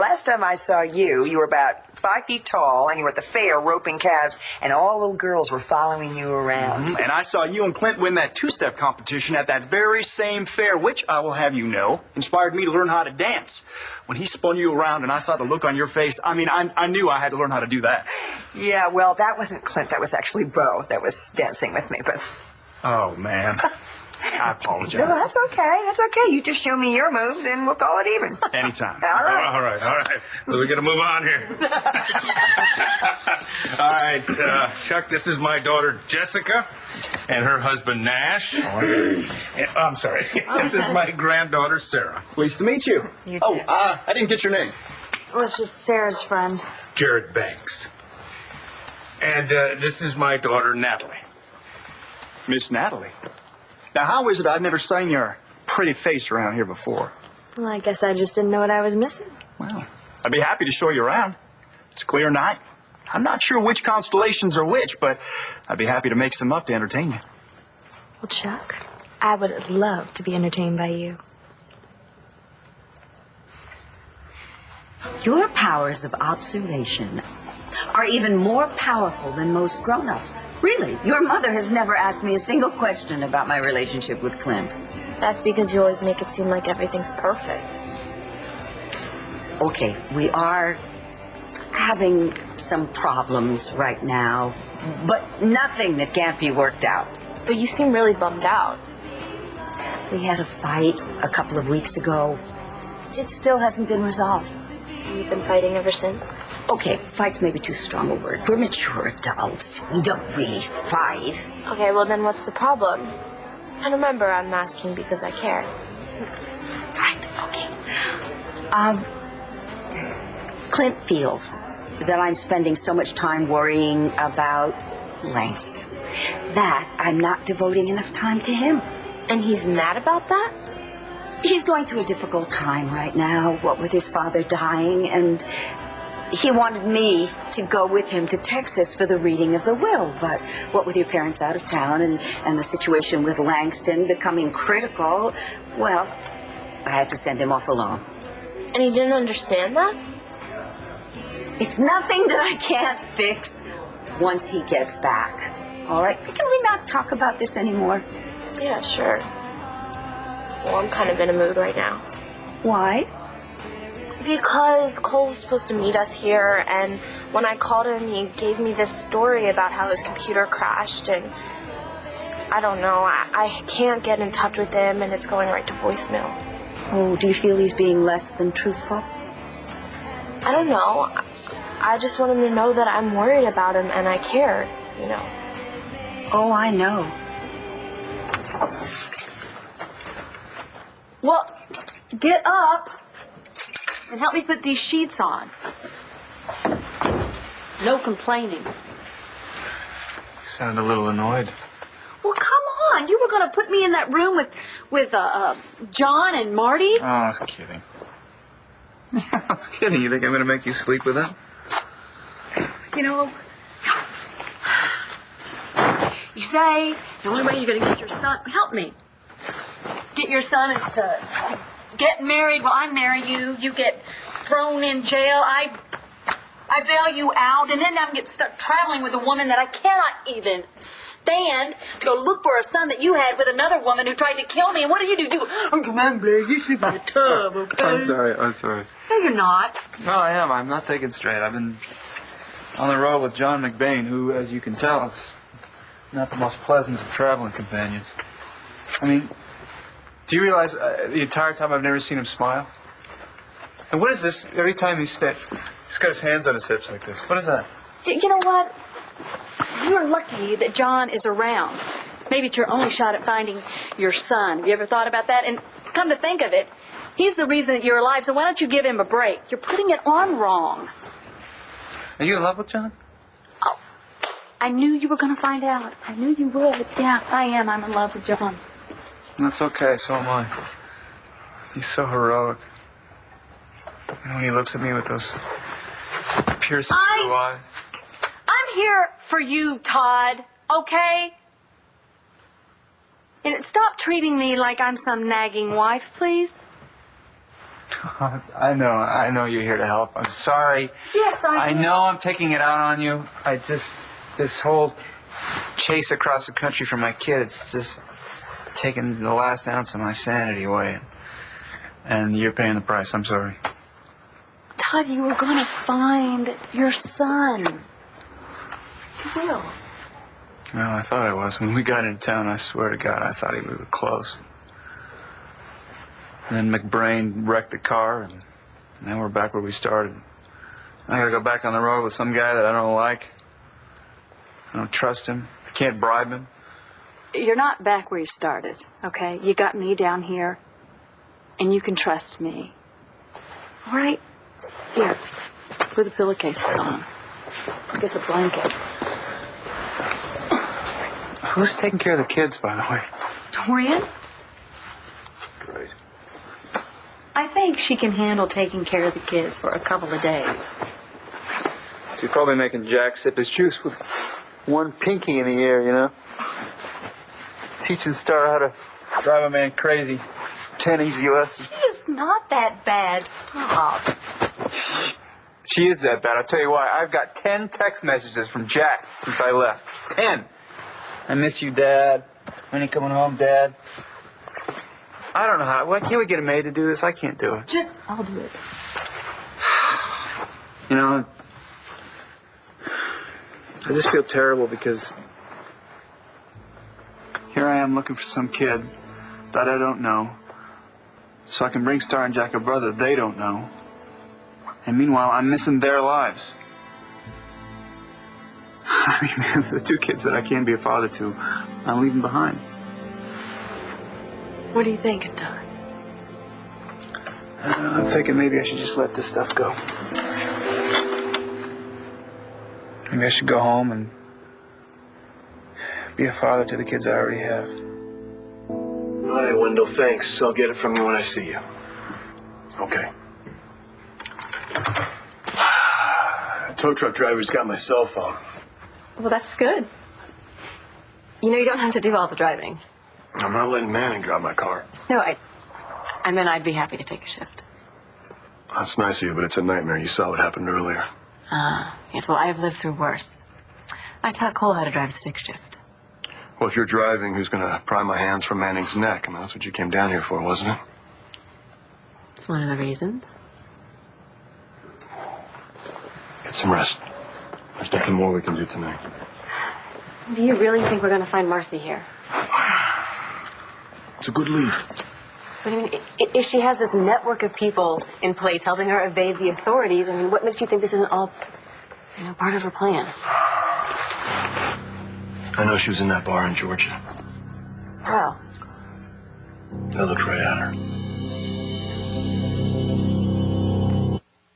Last time I saw you, you were about 5 feet tall, and you were at the fair roping calves, and all little girls were following you around. Mm-hmm. And I saw you and Clint win that two-step competition at that very same fair, which, I will have you know, inspired me to learn how to dance. When he spun you around and I saw the look on your face, I mean, I knew I had to learn how to do that. Yeah, well, that wasn't Clint. That was actually Bo that was dancing with me, but... Oh, man. I apologize. No, that's okay. That's okay. You just show me your moves, and we'll call it even. Anytime. All right. All right. So we're going to move on here. All right, Chuck, this is my daughter, Jessica, and her husband, Nash. I'm sorry. This is my granddaughter, Sarah. Pleased to meet you. You too. Oh, I didn't get your name. Well, it's just Sarah's friend. Jared Banks. And this is my daughter, Natalie. Miss Natalie. Now, how is it I've never seen your pretty face around here before? Well, I guess I just didn't know what I was missing. Well, I'd be happy to show you around. It's a clear night. I'm not sure which constellations are which, but I'd be happy to make some up to entertain you. Well, Chuck, I would love to be entertained by you. Your powers of observation are even more powerful than most grown-ups. Really, your mother has never asked me a single question about my relationship with Clint. That's because you always make it seem like everything's perfect. Okay, we are having some problems right now, but nothing that can't be worked out. But you seem really bummed out. We had a fight a couple of weeks ago. It still hasn't been resolved. You've been fighting ever since? Okay, fight's maybe too strong a word. We're mature adults. We don't really fight. Okay, well then what's the problem? And remember, I'm asking because I care. Right, okay. Clint feels that I'm spending so much time worrying about Langston that I'm not devoting enough time to him. And he's mad about that? He's going through a difficult time right now, what with his father dying, and he wanted me to go with him to Texas for the reading of the will. But what with your parents out of town and the situation with Langston becoming critical, well, I had to send him off alone. And he didn't understand that? It's nothing that I can't fix once he gets back. All right? Can we not talk about this anymore? Yeah, sure. Well, I'm kind of in a mood right now. Why? Because Cole was supposed to meet us here, and when I called him, he gave me this story about how his computer crashed, and I don't know, I can't get in touch with him, and it's going right to voicemail. Oh, do you feel he's being less than truthful? I don't know. I just want him to know that I'm worried about him, and I care, you know. Oh, I know. Well, get up and help me put these sheets on. No complaining. You sound a little annoyed. Well, come on. You were going to put me in that room with John and Marty? Oh, I was kidding. I was kidding. You think I'm going to make you sleep with them? You know, you say the only way you're going to get your son... Help me. Get your son is to get married. Well, I marry you. You get thrown in jail. I bail you out, and then I'm get stuck traveling with a woman that I cannot even stand to go look for a son that you had with another woman who tried to kill me. And what do? Oh, come on, Blair. You sleep in the tub, okay? I'm sorry. No, you're not. No, I am. I'm not thinking straight. I've been on the road with John McBain, who, as you can tell, is not the most pleasant of traveling companions. I mean, do you realize the entire time I've never seen him smile? And what is this? Every time he's got his hands on his hips like this. What is that? You know what? You're lucky that John is around. Maybe it's your only shot at finding your son. Have you ever thought about that? And come to think of it, he's the reason that you're alive, so why don't you give him a break? You're putting it on wrong. Are you in love with John? Oh, I knew you were going to find out. I knew you would. Yeah, I am. I'm in love with John. That's okay. So am I. He's so heroic. And when he looks at me with those piercing blue eyes. I'm here for you, Todd, okay? And stop treating me like I'm some nagging wife, please. I know you're here to help. I'm sorry. Yes, I know I'm taking it out on you. This whole chase across the country for my kid, it's just taking the last ounce of my sanity away. And you're paying the price. I'm sorry. Todd, you were going to find your son. You will. Well, I thought I was. When we got into town, I swear to God, I thought we were close. And then McBrain wrecked the car, and now we're back where we started. I gotta go back on the road with some guy that I don't like. I don't trust him. I can't bribe him. You're not back where you started, okay? You got me down here, and you can trust me. All right? Here, put the pillowcases on. Get the blanket. Who's taking care of the kids, by the way? Dorian? Great. I think she can handle taking care of the kids for a couple of days. She's probably making Jack sip his juice with one pinky in the air, you know? Teaching Star how to drive a man crazy. 10 easy lessons. She is not that bad. Stop. She is that bad. I'll tell you why. I've got 10 text messages from Jack since I left. 10. I miss you, Dad. When are you coming home, Dad? I don't know how. Why can't we get a maid to do this? I can't do it. I'll do it. You know, I just feel terrible because here I am looking for some kid that I don't know, so I can bring Star and Jack a brother they don't know. And meanwhile, I'm missing their lives. I mean, the two kids that I can't be a father to, I'm leaving behind. What are you thinking, Todd? I'm thinking maybe I should just let this stuff go. Maybe I should go home and be a father to the kids I already have. All right, Wendell, thanks. I'll get it from you when I see you. Okay. Tow truck driver's got my cell phone. Well, that's good. You know, you don't have to do all the driving. I'm not letting Manning drive my car. No, I mean, I'd be happy to take a shift. That's nice of you, but it's a nightmare. You saw what happened earlier. Yes, well, I've lived through worse. I taught Cole how to drive a stick shift. Well, if you're driving, who's going to pry my hands from Manning's neck? I mean, that's what you came down here for, wasn't it? It's one of the reasons. Get some rest. There's nothing more we can do tonight. Do you really think we're going to find Marcy here? It's a good lead. But I mean, if she has this network of people in place helping her evade the authorities, I mean, what makes you think this isn't all, part of her plan? I know she was in that bar in Georgia. Well, I looked right at her.